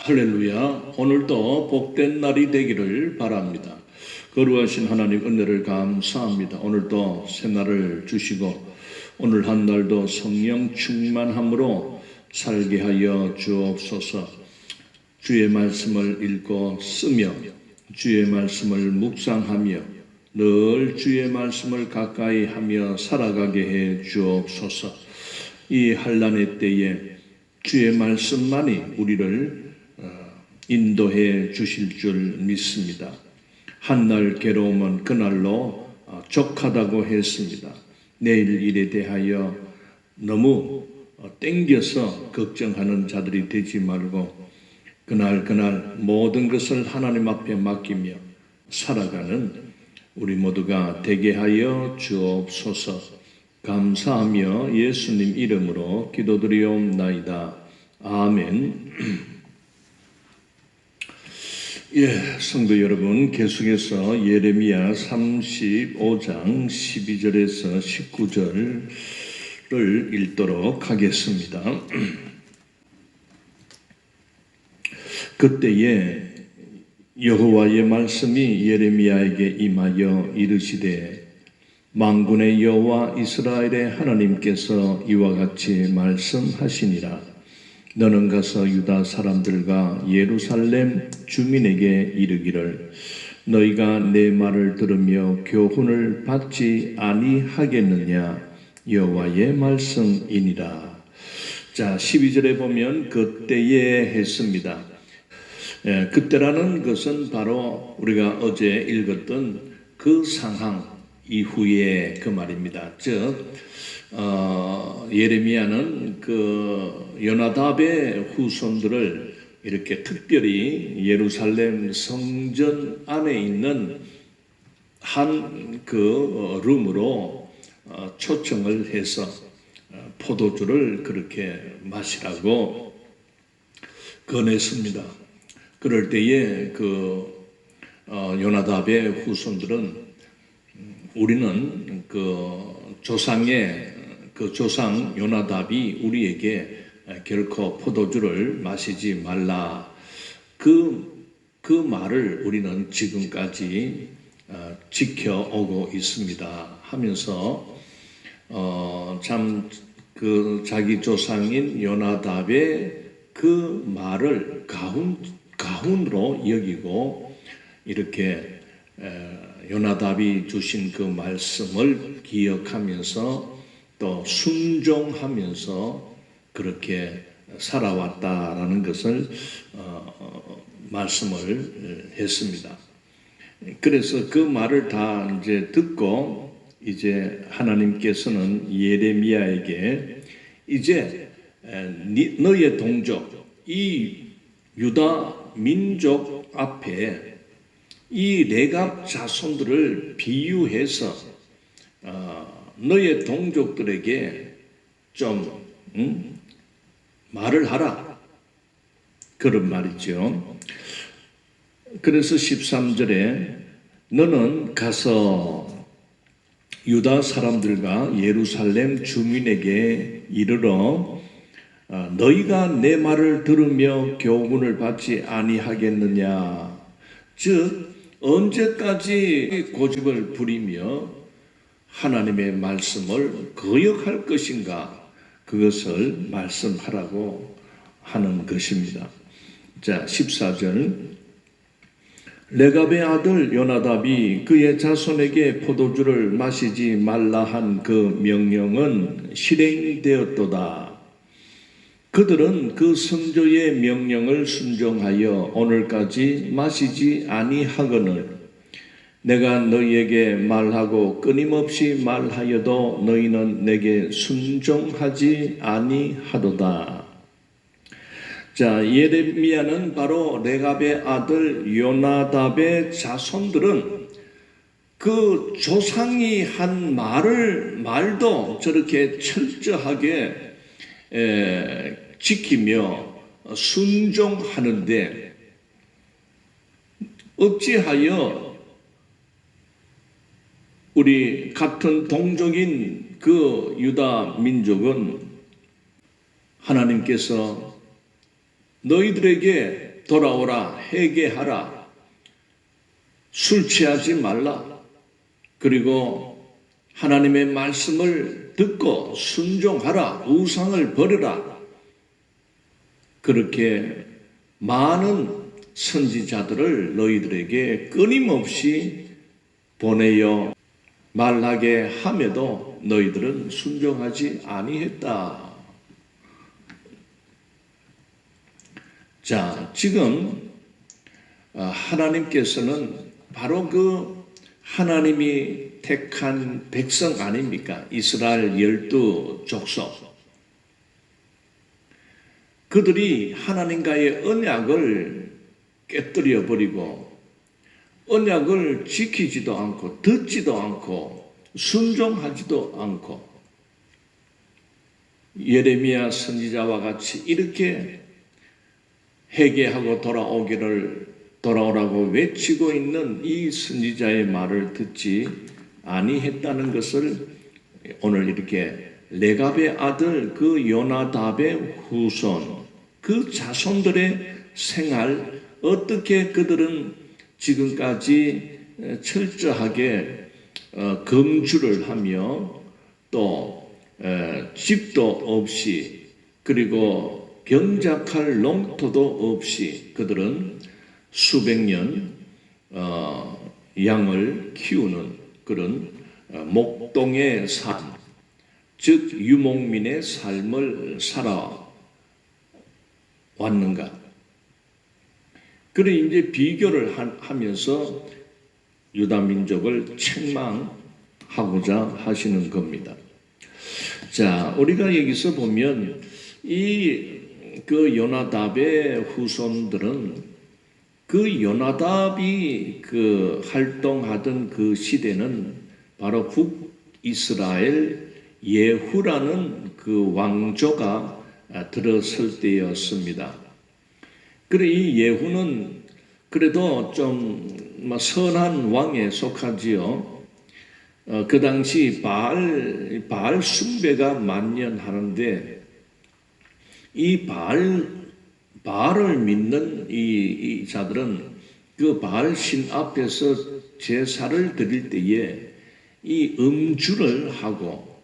할렐루야. 오늘도 복된 날이 되기를 바랍니다. 거룩하신 하나님 은혜를 감사합니다. 오늘도 새날을 주시고 오늘 한 날도 성령 충만함으로 살게 하여 주옵소서. 주의 말씀을 읽고 쓰며 주의 말씀을 묵상하며 늘 주의 말씀을 가까이 하며 살아가게 해 주옵소서. 이 환난의 때에 주의 말씀만이 우리를 인도해 주실 줄 믿습니다. 한날 괴로움은 그날로 족하다고 했습니다. 내일 일에 대하여 너무 땡겨서 걱정하는 자들이 되지 말고 그날 모든 것을 하나님 앞에 맡기며 살아가는 우리 모두가 되게 하여 주옵소서. 감사하며 예수님 이름으로 기도드리옵나이다. 아멘. 성도 여러분, 계속해서 예레미야 35장 12절에서 19절을 읽도록 하겠습니다. 그때에 여호와의 말씀이 예레미야에게 임하여 이르시되 만군의 여호와 이스라엘의 하나님께서 이와 같이 말씀하시니라. 너는 가서 유다 사람들과 예루살렘 주민에게 이르기를 너희가 내 말을 들으며 교훈을 받지 아니하겠느냐 여호와의 말씀이니라. 자, 12절에 보면 그때에 했습니다. 그때라는 것은 바로 우리가 어제 읽었던 그 상황 이후에 그 말입니다. 즉 예레미야는 그 요나답의 후손들을 이렇게 특별히 예루살렘 성전 안에 있는 한 그 룸으로 초청을 해서 포도주를 그렇게 마시라고 권했습니다. 그럴 때에 그 요나답의 후손들은 우리는 그 조상 요나답이 우리에게 결코 포도주를 마시지 말라. 그 말을 우리는 지금까지 지켜오고 있습니다. 하면서 참 그 자기 조상인 요나답의 그 말을 가훈으로 여기고 이렇게 요나답이 주신 그 말씀을 기억하면서 또 순종하면서 그렇게 살아왔다라는 것을 말씀을 했습니다. 그래서 그 말을 다 이제 듣고 이제 하나님께서는 예레미야에게 이제 너의 동족 이 유다 민족 앞에 이 레갑 자손들을 비유해서 너의 동족들에게 좀 말을 하라. 그런 말이죠. 그래서 13절에 너는 가서 유다 사람들과 예루살렘 주민에게 이르러 너희가 내 말을 들으며 교훈을 받지 아니하겠느냐. 즉 언제까지 고집을 부리며 하나님의 말씀을 거역할 것인가, 그것을 말씀하라고 하는 것입니다. 자, 14절 레갑의 아들 요나답이 그의 자손에게 포도주를 마시지 말라 한 그 명령은 실행되었도다. 그들은 그 선조의 명령을 순종하여 오늘까지 마시지 아니하거늘 내가 너희에게 말하고 끊임없이 말하여도 너희는 내게 순종하지 아니하도다. 자, 예레미야는 바로 레갑의 아들 요나답의 자손들은 그 조상이 한 말도 저렇게 철저하게 지키며 순종하는데 어찌하여 우리 같은 동족인 그 유다 민족은 하나님께서 너희들에게 돌아오라, 회개하라, 술 취하지 말라, 그리고 하나님의 말씀을 듣고 순종하라, 우상을 버려라. 그렇게 많은 선지자들을 너희들에게 끊임없이 보내어 말하게 함에도 너희들은 순종하지 아니했다. 자, 지금 하나님께서는 바로 그 하나님이 택한 백성 아닙니까? 이스라엘 12족속. 그들이 하나님과의 언약을 깨뜨려 버리고 언약을 지키지도 않고 듣지도 않고 순종하지도 않고 예레미야 선지자와 같이 이렇게 회개하고 돌아오라고 외치고 있는 이 선지자의 말을 듣지 아니했다는 것을 오늘 이렇게 레갑의 아들 그 요나답의 후손, 그 자손들의 생활, 어떻게 그들은 지금까지 철저하게 금주를 하며 또 집도 없이 그리고 경작할 농토도 없이 그들은 수백 년 양을 키우는 그런 목동의 삶, 즉 유목민의 삶을 살아왔는가? 그래 이제 비교를 하면서 유다 민족을 책망하고자 하시는 겁니다. 자, 우리가 여기서 보면 그 요나답의 후손들은 그 요나답이 그 활동하던 그 시대는 바로 북이스라엘 예후라는 그 왕조가 들어설 때였습니다. 그래 이 예후는 그래도 좀 선한 왕에 속하지요. 그 당시 바알 숭배가 만연하는데 이 바알을 믿는 이 자들은 그 바알 신 앞에서 제사를 드릴 때에 이 음주를 하고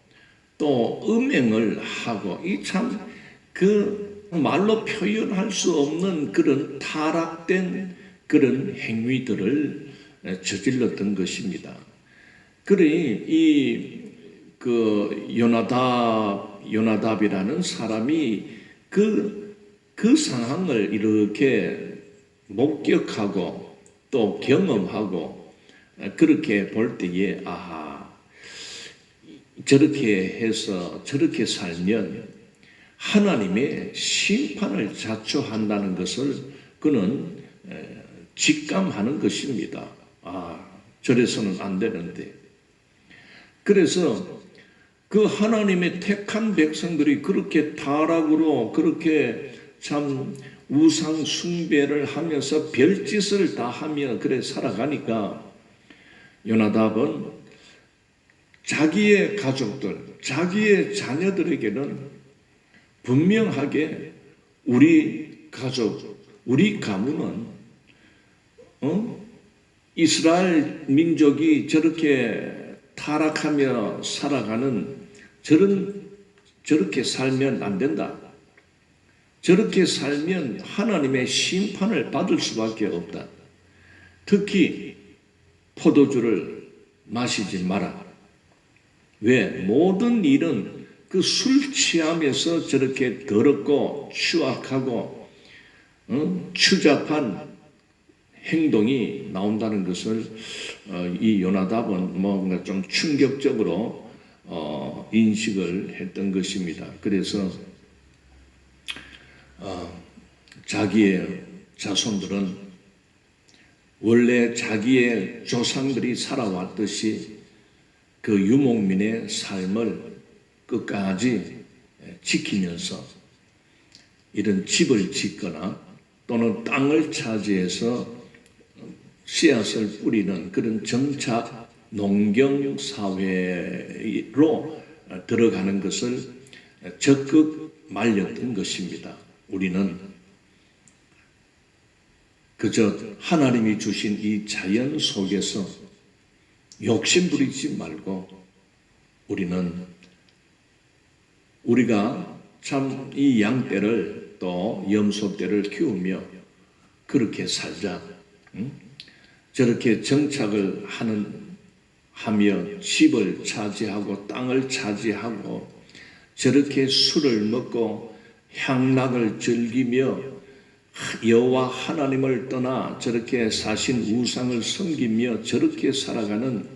또 음행을 하고 이 참 그 말로 표현할 수 없는 그런 타락된 그런 행위들을 저질렀던 것입니다. 그래 그 요나답이라는 사람이 그 상황을 이렇게 목격하고 또 경험하고 그렇게 볼 때에 아하, 저렇게 해서 저렇게 살면 하나님의 심판을 자초한다는 것을 그는 직감하는 것입니다. 아, 저래서는 안 되는데. 그래서 그 하나님의 택한 백성들이 그렇게 타락으로 그렇게 참 우상 숭배를 하면서 별짓을 다 하며 그래 살아가니까 요나답은 자기의 가족들, 자기의 자녀들에게는 분명하게 우리 가족, 우리 가문은 이스라엘 민족이 저렇게 타락하며 살아가는 저렇게 살면 안 된다. 저렇게 살면 하나님의 심판을 받을 수밖에 없다. 특히 포도주를 마시지 마라. 왜? 모든 일은 그 술 취함에서 저렇게 더럽고 추악하고 추잡한 행동이 나온다는 것을 이 요나답은 뭔가 좀 충격적으로 인식을 했던 것입니다. 그래서 자기의 자손들은 원래 자기의 조상들이 살아왔듯이 그 유목민의 삶을 끝까지 지키면서 이런 집을 짓거나 또는 땅을 차지해서 씨앗을 뿌리는 그런 정착 농경 사회로 들어가는 것을 적극 말렸던 것입니다. 우리는 그저 하나님이 주신 이 자연 속에서 욕심 부리지 말고 우리가 참 이 양떼를 또 염소떼를 키우며 그렇게 살자. 저렇게 정착을 하며 집을 차지하고 땅을 차지하고 저렇게 술을 먹고 향락을 즐기며 여호와 하나님을 떠나 저렇게 사신 우상을 섬기며 저렇게 살아가는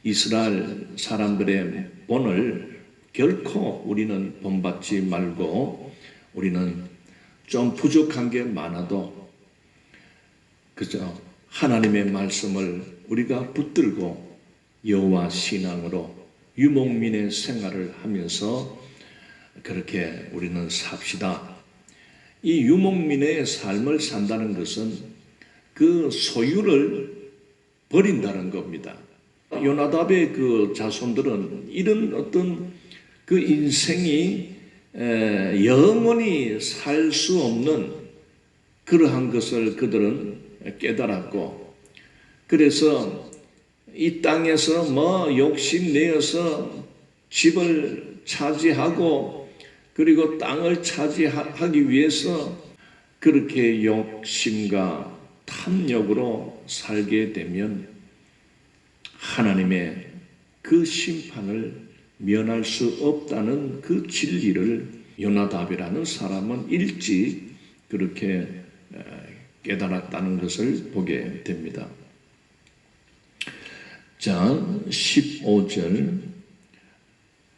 이스라엘 사람들의 본을 결코 우리는 본받지 말고 우리는 좀 부족한 게 많아도 그저 하나님의 말씀을 우리가 붙들고 여호와 신앙으로 유목민의 생활을 하면서 그렇게 우리는 삽시다. 이 유목민의 삶을 산다는 것은 그 소유를 버린다는 겁니다. 요나답의 그 자손들은 이런 어떤 그 인생이 영원히 살 수 없는 그러한 것을 그들은 깨달았고, 그래서 이 땅에서 뭐 욕심내어서 집을 차지하고 그리고 땅을 차지하기 위해서 그렇게 욕심과 탐욕으로 살게 되면 하나님의 그 심판을 면할 수 없다는 그 진리를 요나답이라는 사람은 일찍 그렇게 깨달았다는 것을 보게 됩니다. 자, 15절.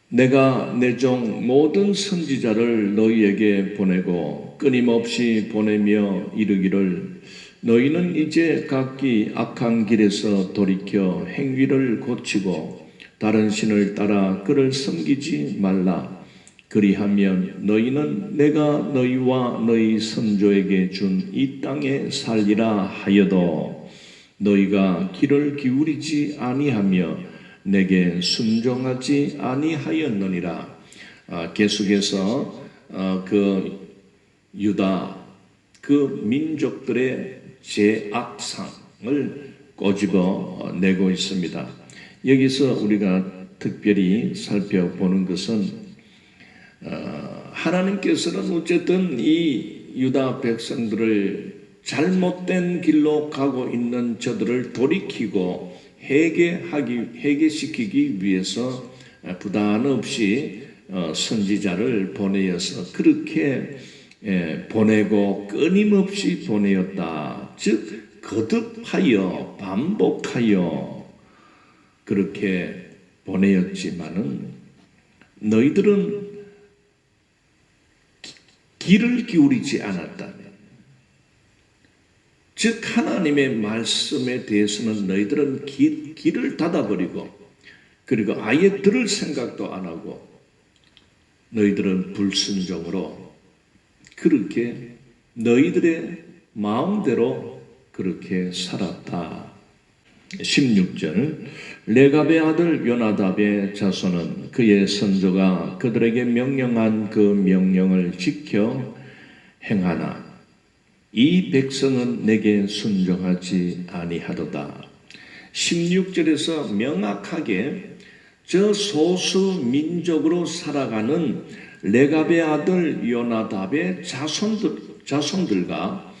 내가 내 종 모든 선지자를 너희에게 보내고 끊임없이 보내며 이르기를 너희는 이제 각기 악한 길에서 돌이켜 행위를 고치고 다른 신을 따라 그를 섬기지 말라. 그리하면 너희는 내가 너희와 너희 선조에게 준 이 땅에 살리라 하여도 너희가 귀를 기울이지 아니하며 내게 순종하지 아니하였느니라. 계속해서 그 유다 그 민족들의 죄악상을 꼬집어 내고 있습니다. 여기서 우리가 특별히 살펴보는 것은 하나님께서는 어쨌든 이 유다 백성들을 잘못된 길로 가고 있는 저들을 돌이키고 회개시키기 위해서 부단 없이 선지자를 보내어서 그렇게 보내고 끊임없이 보내었다. 즉 거듭하여 반복하여 그렇게 보내었지만은 너희들은 귀를 기울이지 않았다면, 즉 하나님의 말씀에 대해서는 너희들은 귀를 닫아버리고 그리고 아예 들을 생각도 안 하고 너희들은 불순종으로 그렇게 너희들의 마음대로 그렇게 살았다. 16절. 레갑의 아들 요나답의 자손은 그의 선조가 그들에게 명령한 그 명령을 지켜 행하나 이 백성은 내게 순종하지 아니하도다. 16절에서 명확하게 저 소수 민족으로 살아가는 레갑의 아들 요나답의 자손들과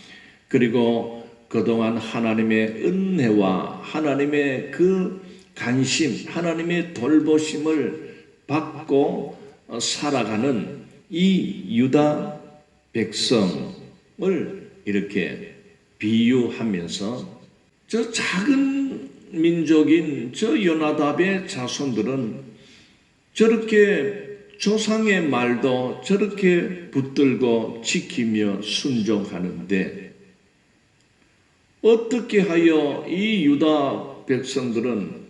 그리고 그동안 하나님의 은혜와 하나님의 그 관심, 하나님의 돌보심을 받고 살아가는 이 유다 백성을 이렇게 비유하면서 저 작은 민족인 저 요나답의 자손들은 저렇게 조상의 말도 저렇게 붙들고 지키며 순종하는데 어떻게 하여 이 유다 백성들은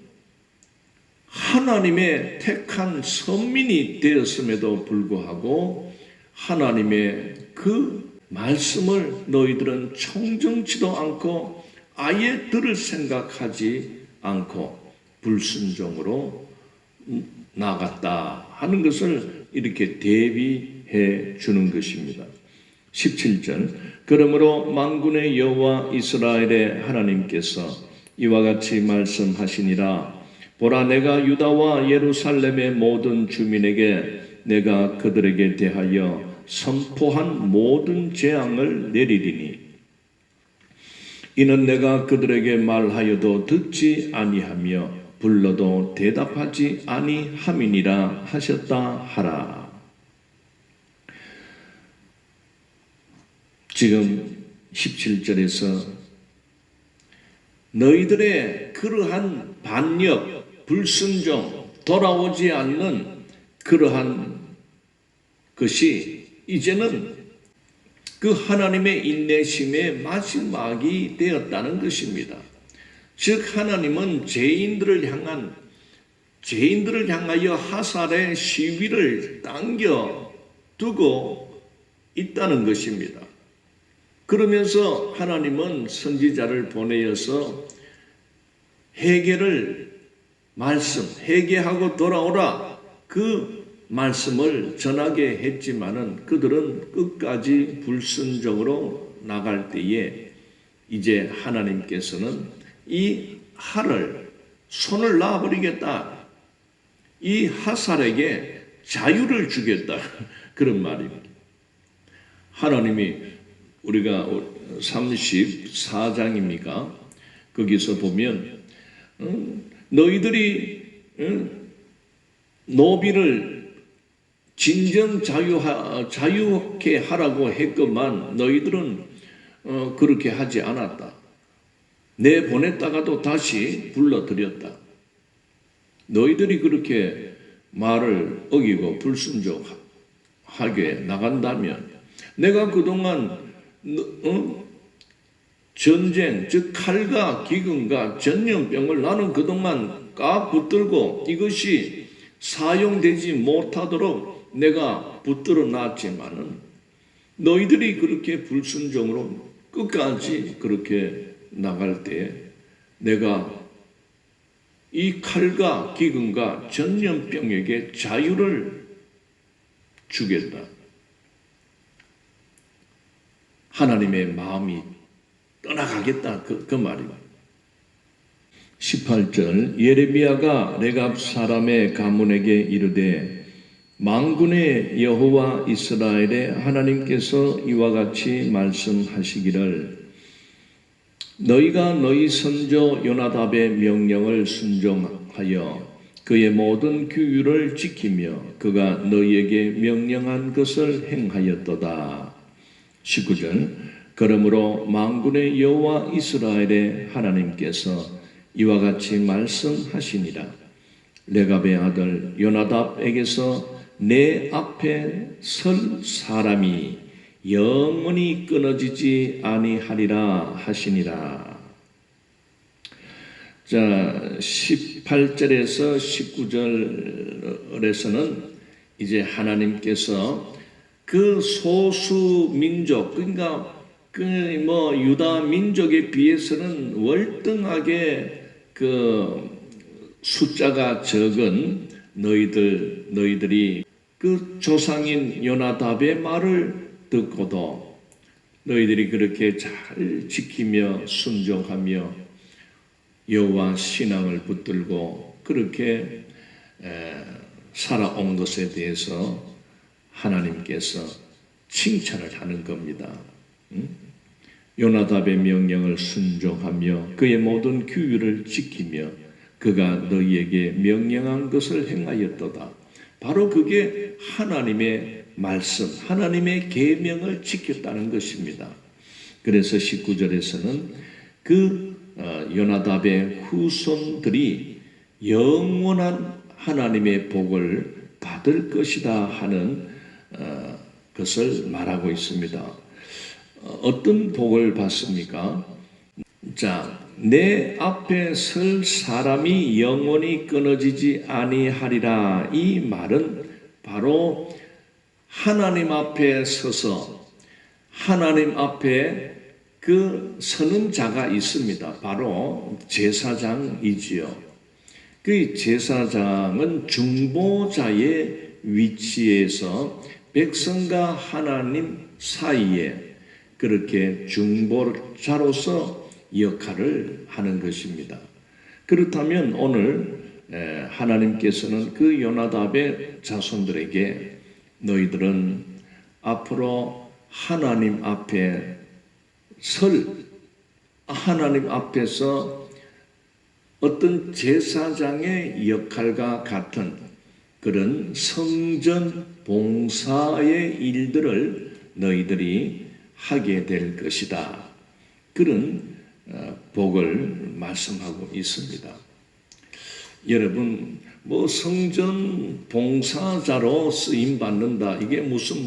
하나님의 택한 선민이 되었음에도 불구하고 하나님의 그 말씀을 너희들은 청정치도 않고 아예 들을 생각하지 않고 불순종으로 나갔다 하는 것을 이렇게 대비해 주는 것입니다. 17절 그러므로 만군의 여호와 이스라엘의 하나님께서 이와 같이 말씀하시니라. 보라, 내가 유다와 예루살렘의 모든 주민에게 내가 그들에게 대하여 선포한 모든 재앙을 내리리니 이는 내가 그들에게 말하여도 듣지 아니하며 불러도 대답하지 아니함이니라 하셨다 하라. 지금 17절에서 너희들의 그러한 반역, 불순종, 돌아오지 않는 그러한 것이 이제는 그 하나님의 인내심의 마지막이 되었다는 것입니다. 즉 하나님은 죄인들을 향하여 하살의 시위를 당겨 두고 있다는 것입니다. 그러면서 하나님은 선지자를 보내어서 회개하고 돌아오라 그 말씀을 전하게 했지만은 그들은 끝까지 불순종으로 나갈 때에 이제 하나님께서는 이 할을 손을 놔버리겠다. 이 하살에게 자유를 주겠다. 그런 말입니다. 하나님이 우리가 34장입니까? 거기서 보면 너희들이 노비를 진정 자유케 하라고 했건만 너희들은 그렇게 하지 않았다. 내보냈다가도 다시 불러들였다. 너희들이 그렇게 말을 어기고 불순종하게 나간다면 내가 그동안 전쟁, 즉 칼과 기근과 전염병을 나는 그동안 까 붙들고 이것이 사용되지 못하도록 내가 붙들어 놨지만은 너희들이 그렇게 불순종으로 끝까지 그렇게 나갈 때 내가 이 칼과 기근과 전염병에게 자유를 주겠다. 하나님의 마음이 떠나가겠다. 그 말입니다. 18절 예레미야가 레갑 사람의 가문에게 이르되 만군의 여호와 이스라엘의 하나님께서 이와 같이 말씀하시기를 너희가 너희 선조 요나답의 명령을 순종하여 그의 모든 규율을 지키며 그가 너희에게 명령한 것을 행하였도다. 19절 그러므로 만군의 여호와 이스라엘의 하나님께서 이와 같이 말씀하시니라. 레갑의 아들 요나답에게서 내 앞에 설 사람이 영원히 끊어지지 아니하리라 하시니라. 자, 18절에서 19절에서는 이제 하나님께서 그 소수 민족, 그러니까 유다 민족에 비해서는 월등하게 그 숫자가 적은 너희들이 그 조상인 요나답의 말을 듣고도 너희들이 그렇게 잘 지키며 순종하며 여호와 신앙을 붙들고 그렇게 살아온 것에 대해서 하나님께서 칭찬을 하는 겁니다. 요나답의 명령을 순종하며 그의 모든 규율을 지키며 그가 너희에게 명령한 것을 행하였도다. 바로 그게 하나님의 말씀, 하나님의 계명을 지켰다는 것입니다. 그래서 19절에서는 그 요나답의 후손들이 영원한 하나님의 복을 받을 것이다 하는 것을 말하고 있습니다. 어떤 복을 받습니까? 자, 내 앞에 설 사람이 영원히 끊어지지 아니하리라. 이 말은 바로 하나님 앞에 서서 하나님 앞에 그 서는 자가 있습니다. 바로 제사장이지요. 그 제사장은 중보자의 위치에서 백성과 하나님 사이에 그렇게 중보자로서 역할을 하는 것입니다. 그렇다면 오늘 하나님께서는 그 요나답의 자손들에게 너희들은 앞으로 하나님 앞에서 어떤 제사장의 역할과 같은 그런 성전 봉사의 일들을 너희들이 하게 될 것이다. 그런 복을 말씀하고 있습니다. 여러분, 성전 봉사자로 쓰임 받는다. 이게 무슨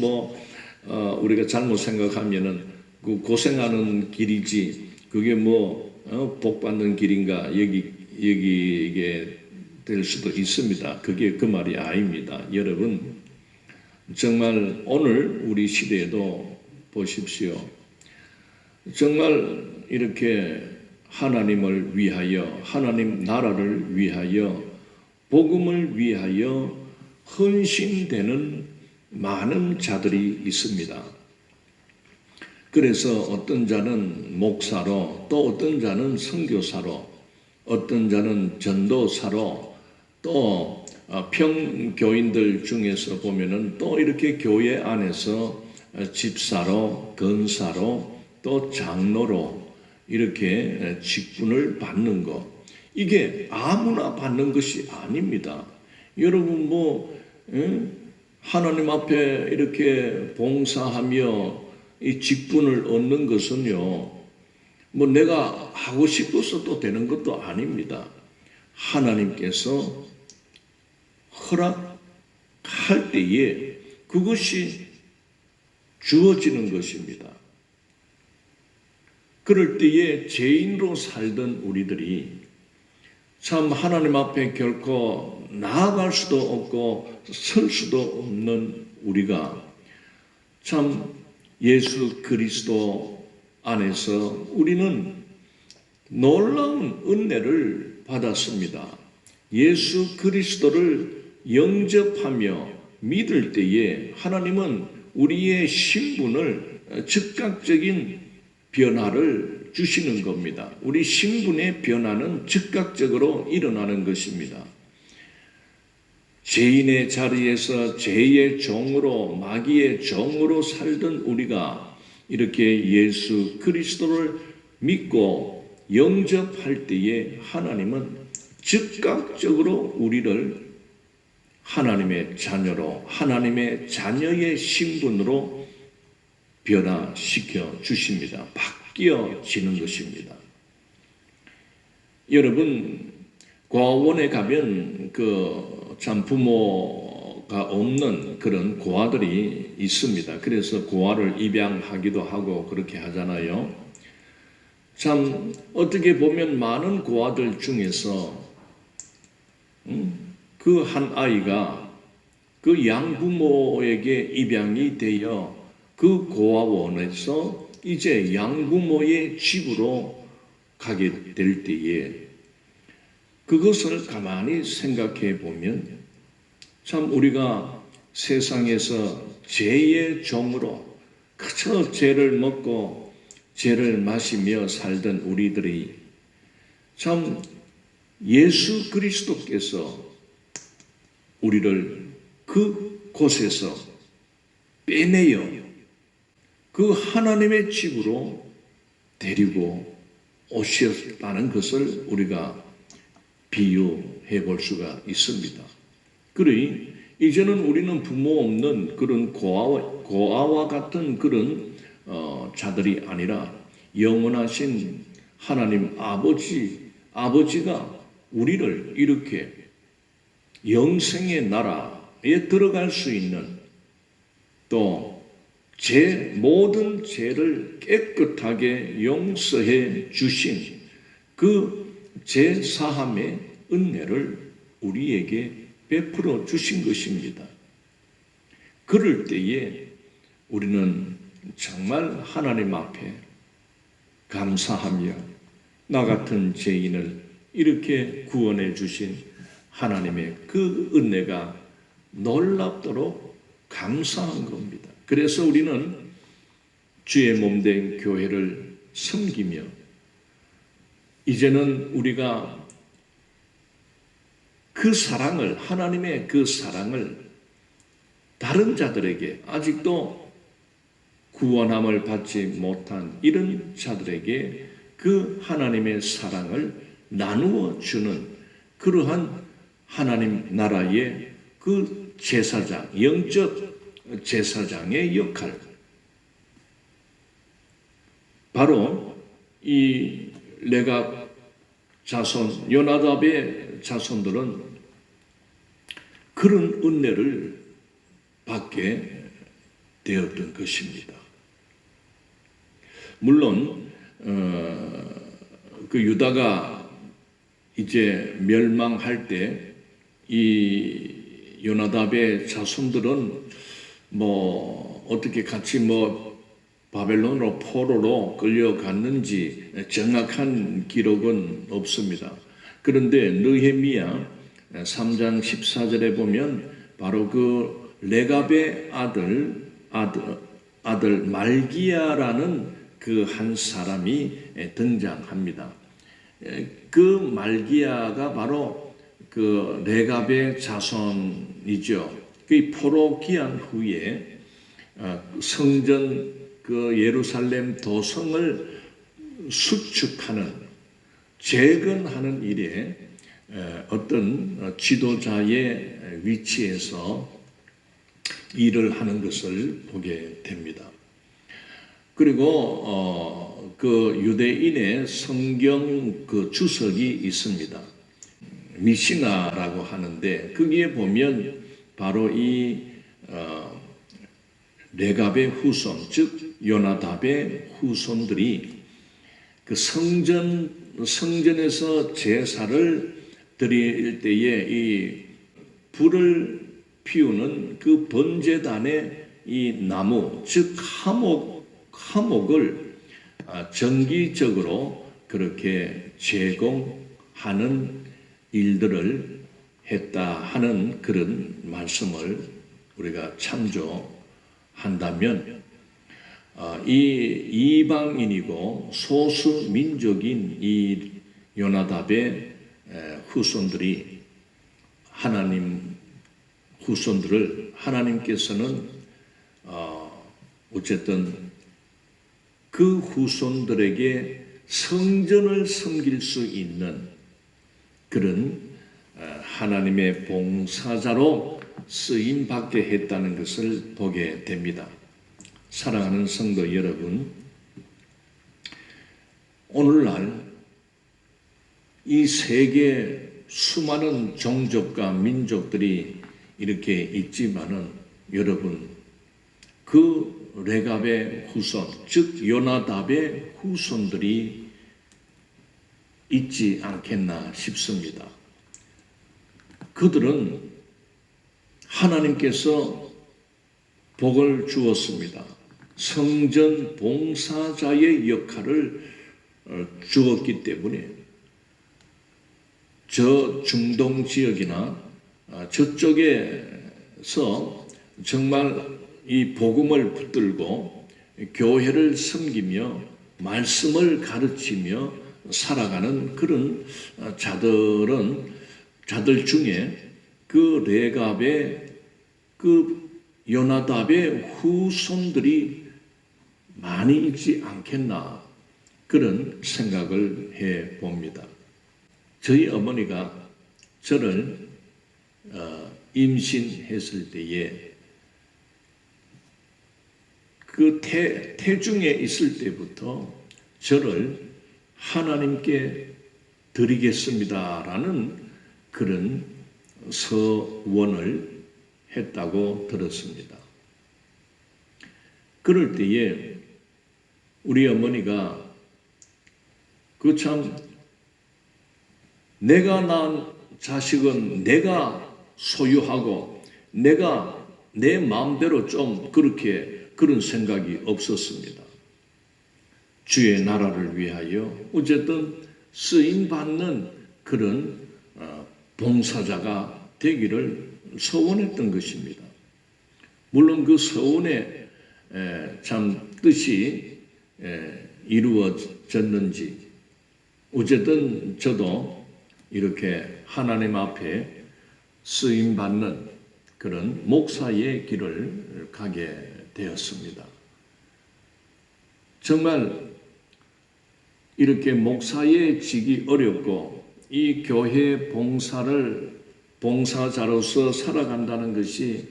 우리가 잘못 생각하면은 그 고생하는 길이지. 그게 복 받는 길인가? 여기 이게 될 수도 있습니다. 그게 그 말이 아닙니다. 여러분, 정말 오늘 우리 시대에도 보십시오. 정말 이렇게 하나님을 위하여, 하나님 나라를 위하여, 복음을 위하여 헌신되는 많은 자들이 있습니다. 그래서 어떤 자는 목사로, 또 어떤 자는 선교사로, 어떤 자는 전도사로, 또 평교인들 중에서 보면은 또 이렇게 교회 안에서 집사로, 권사로, 또 장로로 이렇게 직분을 받는 것, 이게 아무나 받는 것이 아닙니다. 여러분 하나님 앞에 이렇게 봉사하며 이 직분을 얻는 것은요, 내가 하고 싶어서 또 되는 것도 아닙니다. 하나님께서 허락할 때에 그것이 주어지는 것입니다. 그럴 때에 죄인으로 살던 우리들이 참 하나님 앞에 결코 나아갈 수도 없고 설 수도 없는 우리가 참 예수 그리스도 안에서 우리는 놀라운 은혜를 받았습니다. 예수 그리스도를 영접하며 믿을 때에 하나님은 우리의 신분을 즉각적인 변화를 주시는 겁니다. 우리 신분의 변화는 즉각적으로 일어나는 것입니다. 죄인의 자리에서 죄의 종으로, 마귀의 종으로 살던 우리가 이렇게 예수 그리스도를 믿고 영접할 때에 하나님은 즉각적으로 우리를 하나님의 자녀로, 하나님의 자녀의 신분으로 변화시켜 주십니다. 바뀌어지는 것입니다. 여러분, 고아원에 가면 참 부모가 없는 그런 고아들이 있습니다. 그래서 고아를 입양하기도 하고 그렇게 하잖아요. 참 어떻게 보면 많은 고아들 중에서 그 한 아이가 그 양부모에게 입양이 되어 그 고아원에서 이제 양부모의 집으로 가게 될 때에 그것을 가만히 생각해 보면 참 우리가 세상에서 죄의 종으로 그저 죄를 먹고 죄를 마시며 살던 우리들이 참 예수 그리스도께서 우리를 그 곳에서 빼내어 그 하나님의 집으로 데리고 오셨다는 것을 우리가 비유해 볼 수가 있습니다. 그러니 이제는 우리는 부모 없는 그런 고아와 같은 그런 자들이 아니라 영원하신 하나님 아버지가 우리를 이렇게 영생의 나라에 들어갈 수 있는 또 모든 죄를 깨끗하게 용서해 주신 그 죄사함의 은혜를 우리에게 베풀어 주신 것입니다. 그럴 때에 우리는 정말 하나님 앞에 감사하며 나 같은 죄인을 이렇게 구원해 주신 하나님의 그 은혜가 놀랍도록 감사한 겁니다. 그래서 우리는 주의 몸된 교회를 섬기며 이제는 우리가 그 사랑을, 하나님의 그 사랑을 다른 자들에게, 아직도 구원함을 받지 못한 이런 자들에게 그 하나님의 사랑을 나누어 주는 그러한 하나님 나라의 그 제사장, 영적 제사장의 역할, 바로 이 레갑 자손, 요나답의 자손들은 그런 은혜를 받게 되었던 것입니다. 물론 그 유다가 이제 멸망할 때 이 요나답의 자손들은 뭐 어떻게 같이 뭐 바벨론으로 포로로 끌려갔는지 정확한 기록은 없습니다. 그런데 느헤미야 3장 14절에 보면 바로 그 레갑의 아들 말기야라는 그 한 사람이 등장합니다. 그 말기야가 바로 그 레갑의 자손이죠. 그 포로 귀환 후에 성전 그 예루살렘 도성을 수축하는, 재건하는 일에 어떤 지도자의 위치에서 일을 하는 것을 보게 됩니다. 그리고 그 유대인의 성경 그 주석이 있습니다. 미시나라고 하는데 거기에 보면 바로 이 레갑의 후손, 즉 요나답의 후손들이 그 성전에서 제사를 드릴 때에 이 불을 피우는 그 번제단의 이 나무, 즉 화목을 정기적으로 그렇게 제공하는 일들을 했다 하는 그런 말씀을 우리가 참조한다면, 이 이방인이고 소수 민족인 이 요나답의 후손들이 하나님 후손들을 하나님께서는 어쨌든 그 후손들에게 성전을 섬길 수 있는 그런 하나님의 봉사자로 쓰임받게 했다는 것을 보게 됩니다. 사랑하는 성도 여러분, 오늘날 이 세계 수많은 종족과 민족들이 이렇게 있지만은 여러분, 그 레갑의 후손, 즉 요나답의 후손들이 있지 않겠나 싶습니다. 그들은 하나님께서 복을 주었습니다. 성전 봉사자의 역할을 주었기 때문에 저 중동 지역이나 저쪽에서 정말 이 복음을 붙들고 교회를 섬기며 말씀을 가르치며 살아가는 그런 자들 중에 그 레갑의 그 요나답의 후손들이 많이 있지 않겠나 그런 생각을 해 봅니다. 저희 어머니가 저를 임신했을 때에 그 태중에 있을 때부터 저를 하나님께 드리겠습니다라는 그런 서원을 했다고 들었습니다. 그럴 때에 우리 어머니가 그 참 내가 낳은 자식은 내가 소유하고 내가 내 마음대로 좀 그런 생각이 없었습니다. 주의 나라를 위하여 어쨌든 쓰임받는 그런 봉사자가 되기를 소원했던 것입니다. 물론 그 서원의 참 뜻이 이루어졌는지 어쨌든 저도 이렇게 하나님 앞에 쓰임받는 그런 목사의 길을 가게 되었습니다. 정말 이렇게 목사의 직이 어렵고 이 교회 봉사자로서 살아간다는 것이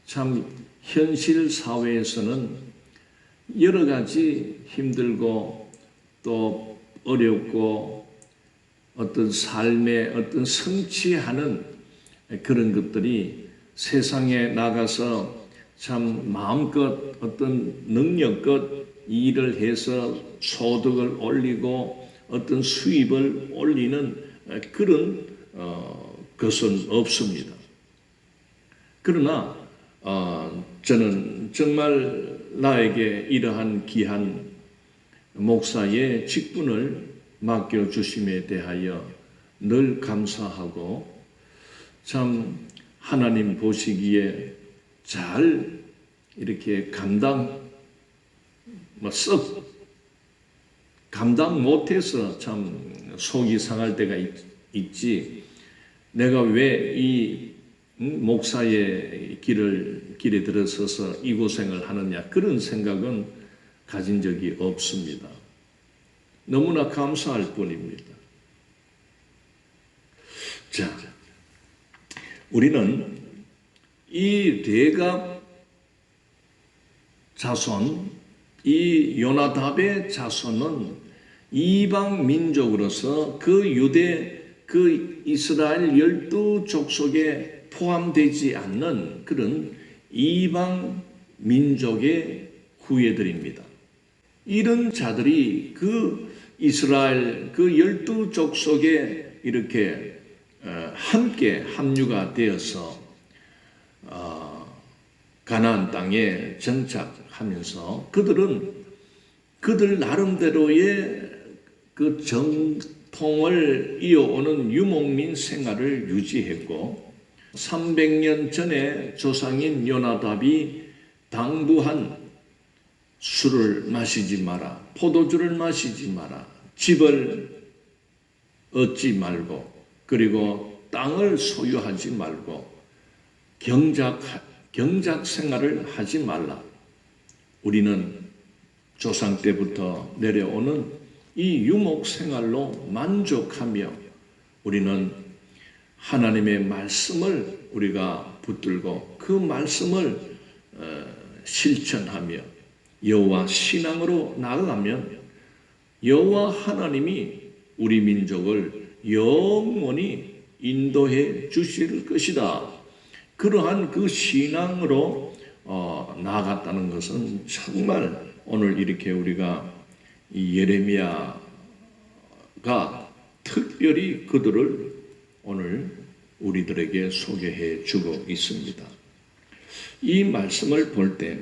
참 현실 사회에서는 여러 가지 힘들고 또 어렵고 어떤 삶에 어떤 성취하는 그런 것들이 세상에 나가서 참 마음껏 어떤 능력껏 일을 해서 소득을 올리고 어떤 수입을 올리는 그런 것은 없습니다. 그러나 저는 정말 나에게 이러한 귀한 목사의 직분을 맡겨주심에 대하여 늘 감사하고 참 하나님 보시기에 잘 이렇게 감당 못해서 참 속이 상할 때가 있지. 내가 왜 이 목사의 길에 들어서서 이 고생을 하느냐 그런 생각은 가진 적이 없습니다. 너무나 감사할 뿐입니다. 자, 우리는 이 레갑 자손, 이 요나답의 자손은 이방 민족으로서 그 유대, 그 이스라엘 12족 속에 포함되지 않는 그런 이방 민족의 후예들입니다. 이런 자들이 그 이스라엘 그 12족 속에 이렇게 함께 합류가 되어서 가나안 땅에 정착하면서 그들 나름대로의 그 정통을 이어오는 유목민 생활을 유지했고 300년 전에 조상인 요나답이 당부한 술을 마시지 마라, 포도주를 마시지 마라, 집을 얻지 말고 그리고 땅을 소유하지 말고 경작 생활을 하지 말라. 우리는 조상 때부터 내려오는 이 유목 생활로 만족하며 우리는 하나님의 말씀을 우리가 붙들고 그 말씀을 실천하며 여호와 신앙으로 나아가면 여호와 하나님이 우리 민족을 영원히 인도해 주실 것이다. 그러한 그 신앙으로 나아갔다는 것은 정말 오늘 이렇게 우리가 이 예레미야가 특별히 그들을 오늘 우리들에게 소개해 주고 있습니다. 이 말씀을 볼 때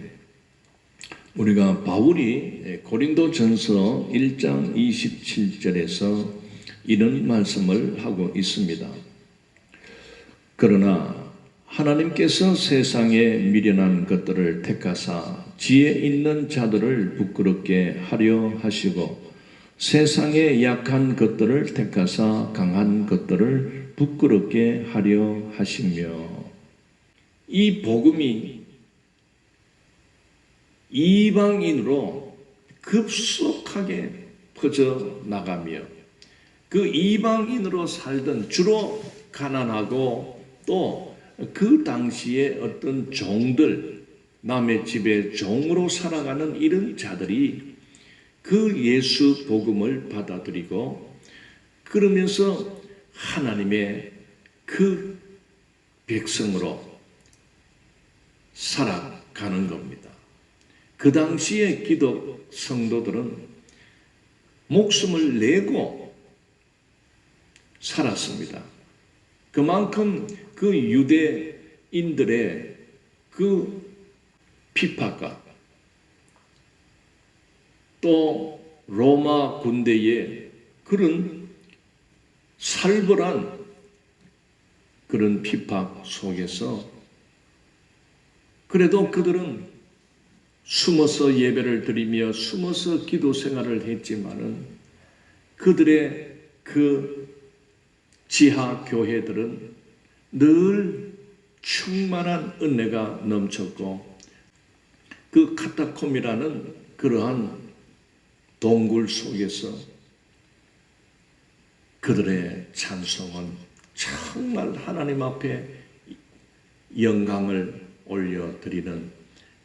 우리가 바울이 고린도전서 1장 27절에서 이런 말씀을 하고 있습니다. 그러나 하나님께서 세상에 미련한 것들을 택하사 지혜 있는 자들을 부끄럽게 하려 하시고 세상에 약한 것들을 택하사 강한 것들을 부끄럽게 하려 하시며 이 복음이 이방인으로 급속하게 퍼져나가며 그 이방인으로 살던 주로 가난하고 또 그 당시에 어떤 종들 남의 집에 종으로 살아가는 이런 자들이 그 예수 복음을 받아들이고 그러면서 하나님의 그 백성으로 살아가는 겁니다. 그 당시에 기독 성도들은 목숨을 내고 살았습니다. 그만큼 그 유대인들의 그 핍박과 또 로마 군대의 그런 살벌한 그런 핍박 속에서 그래도 그들은 숨어서 예배를 드리며 숨어서 기도 생활을 했지만은 그들의 그 지하 교회들은 늘 충만한 은혜가 넘쳤고 그 카타콤이라는 그러한 동굴 속에서 그들의 찬송은 정말 하나님 앞에 영광을 올려드리는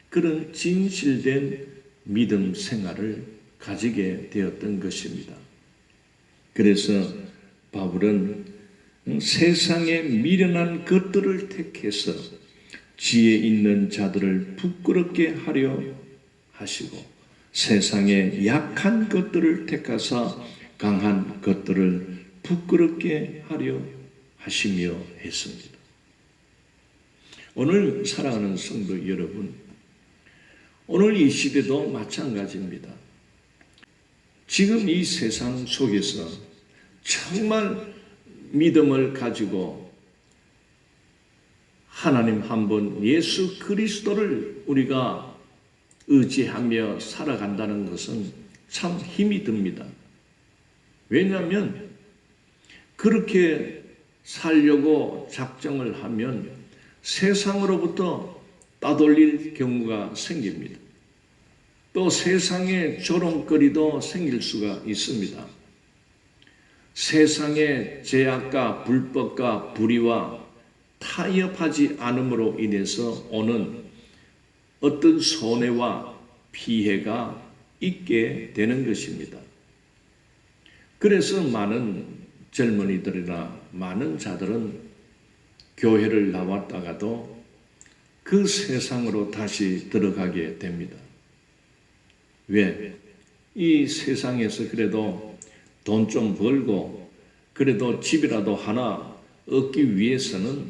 그런 진실된 믿음 생활을 가지게 되었던 것입니다. 그래서 바울은 세상에 미련한 것들을 택해서 지혜 있는 자들을 부끄럽게 하려 하시고 세상에 약한 것들을 택하사 강한 것들을 부끄럽게 하려 하시며 했습니다. 오늘 사랑하는 성도 여러분, 오늘 이 시대도 마찬가지입니다. 지금 이 세상 속에서 정말 믿음을 가지고 하나님 한 분 예수 그리스도를 우리가 의지하며 살아간다는 것은 참 힘이 듭니다. 왜냐하면 그렇게 살려고 작정을 하면 세상으로부터 따돌릴 경우가 생깁니다. 또 세상에 조롱거리도 생길 수가 있습니다. 세상의 죄악과 불법과 불의와 타협하지 않음으로 인해서 오는 어떤 손해와 피해가 있게 되는 것입니다. 그래서 많은 젊은이들이나 많은 자들은 교회를 나왔다가도 그 세상으로 다시 들어가게 됩니다. 왜? 이 세상에서 그래도 돈 좀 벌고 그래도 집이라도 하나 얻기 위해서는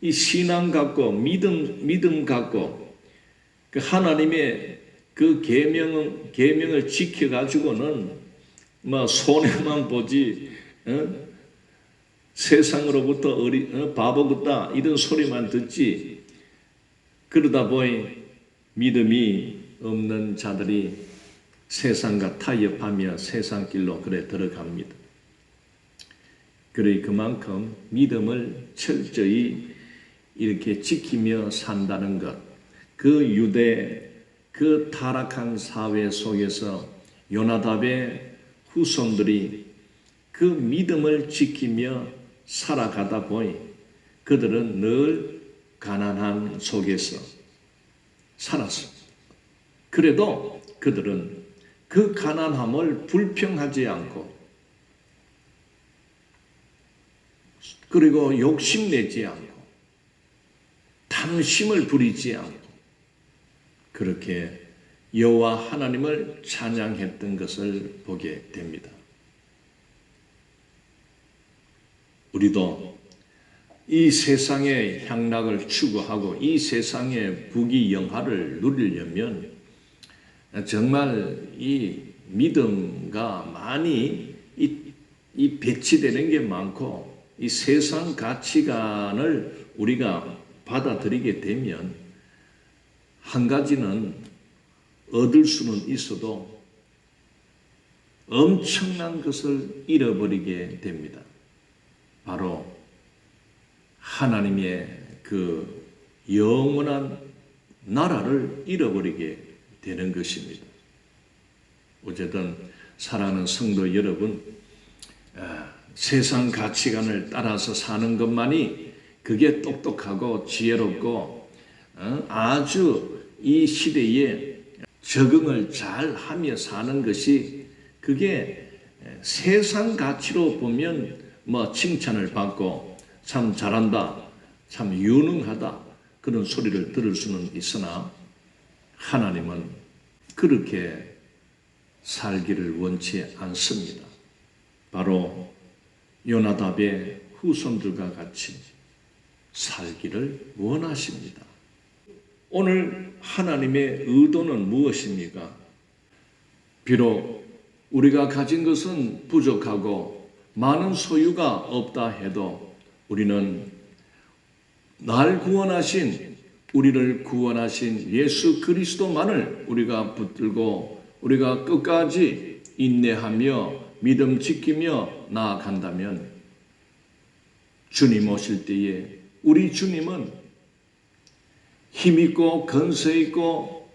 이 신앙 갖고 믿음 갖고 그 하나님의 그 계명을 지켜 가지고는 뭐 손해만 보지 세상으로부터 바보 같다 이런 소리만 듣지 그러다 보니 믿음이 없는 자들이 세상과 타협하며 세상 길로 그래 들어갑니다. 그래 그만큼 믿음을 철저히 이렇게 지키며 산다는 것, 그 유대 그 타락한 사회 속에서 요나답의 후손들이 그 믿음을 지키며 살아가다 보니 그들은 늘 가난한 속에서 살았습니다. 그래도 그들은 그 가난함을 불평하지 않고 그리고 욕심내지 않고 탐심을 부리지 않고 그렇게 여호와 하나님을 찬양했던 것을 보게 됩니다. 우리도 이 세상의 향락을 추구하고 이 세상의 부귀영화를 누리려면 정말 이 믿음과 많이 이 배치되는 게 많고 이 세상 가치관을 우리가 받아들이게 되면 한 가지는 얻을 수는 있어도 엄청난 것을 잃어버리게 됩니다. 바로 하나님의 그 영원한 나라를 잃어버리게 되는 것입니다. 어쨌든 사랑하는 성도 여러분, 세상 가치관을 따라서 사는 것만이 그게 똑똑하고 지혜롭고 아주 이 시대에 적응을 잘 하며 사는 것이 그게 세상 가치로 보면 뭐 칭찬을 받고 참 잘한다, 참 유능하다 그런 소리를 들을 수는 있으나 하나님은 그렇게 살기를 원치 않습니다. 바로 요나답의 후손들과 같이 살기를 원하십니다. 오늘 하나님의 의도는 무엇입니까? 비록 우리가 가진 것은 부족하고 많은 소유가 없다 해도 우리는 날 구원하신 우리를 구원하신 예수 그리스도만을 우리가 붙들고 우리가 끝까지 인내하며 믿음 지키며 나아간다면 주님 오실 때에 우리 주님은 힘있고 건세있고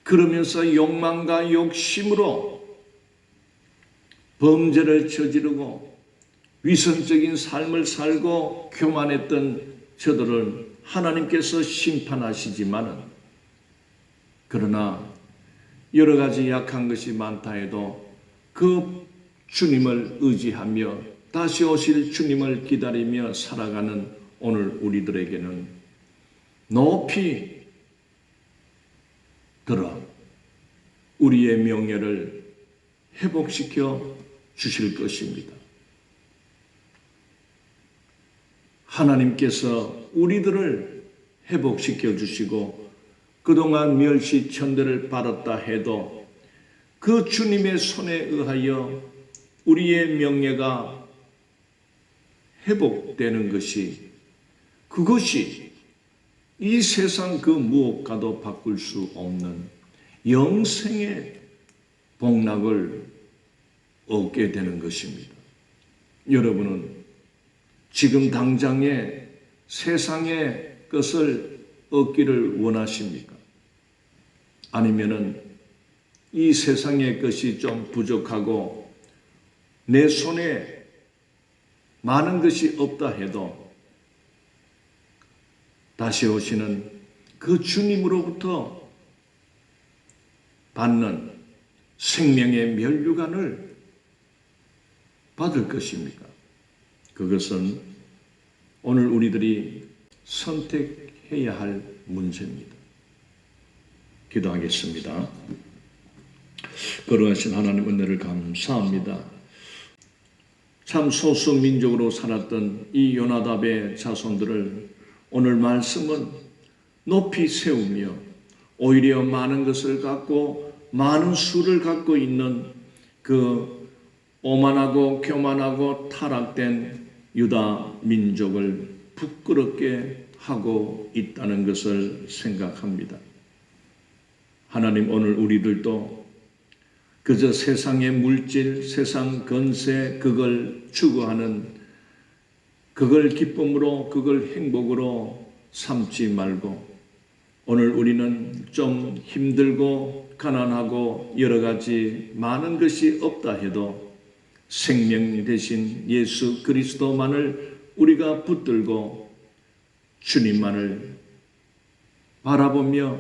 그러면서 욕망과 욕심으로 범죄를 저지르고 위선적인 삶을 살고 교만했던 저들을 하나님께서 심판하시지만은, 그러나 여러 가지 약한 것이 많다 해도 그 주님을 의지하며 다시 오실 주님을 기다리며 살아가는 오늘 우리들에게는 높이 들어 우리의 명예를 회복시켜 주실 것입니다. 하나님께서 우리들을 회복시켜 주시고 그동안 멸시천대를 받았다 해도 그 주님의 손에 의하여 우리의 명예가 회복되는 것이, 그것이 이 세상 그 무엇과도 바꿀 수 없는 영생의 복락을 얻게 되는 것입니다. 여러분은 지금 당장에 세상의 것을 얻기를 원하십니까? 아니면은 이 세상의 것이 좀 부족하고 내 손에 많은 것이 없다 해도 다시 오시는 그 주님으로부터 받는 생명의 면류관을 받을 것입니까? 그것은 오늘 우리들이 선택해야 할 문제입니다. 기도하겠습니다. 거룩하신 하나님 은혜를 감사합니다. 참 소수민족으로 살았던 이 요나답의 자손들을 오늘 말씀은 높이 세우며 오히려 많은 것을 갖고 많은 수를 갖고 있는 그 오만하고 교만하고 타락된 유다 민족을 부끄럽게 하고 있다는 것을 생각합니다. 하나님, 오늘 우리들도 그저 세상의 물질, 세상 건세, 그걸 추구하는, 그걸 기쁨으로, 그걸 행복으로 삼지 말고 오늘 우리는 좀 힘들고 가난하고 여러 가지 많은 것이 없다 해도 생명 되신 예수 그리스도만을 우리가 붙들고 주님만을 바라보며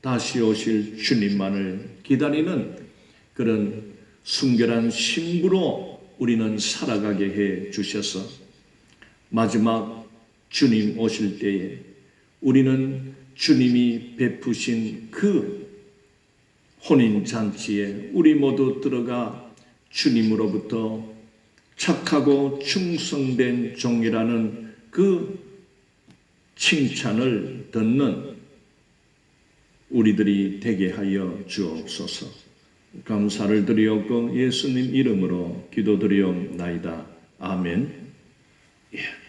다시 오실 주님만을 기다리는 그런 순결한 신부로 우리는 살아가게 해 주셔서 마지막 주님 오실 때에 우리는 주님이 베푸신 그 혼인잔치에 우리 모두 들어가 주님으로부터 착하고 충성된 종이라는 그 칭찬을 듣는 우리들이 되게 하여 주옵소서. 감사를 드리옵고 예수님 이름으로 기도드리옵나이다. 아멘. 예.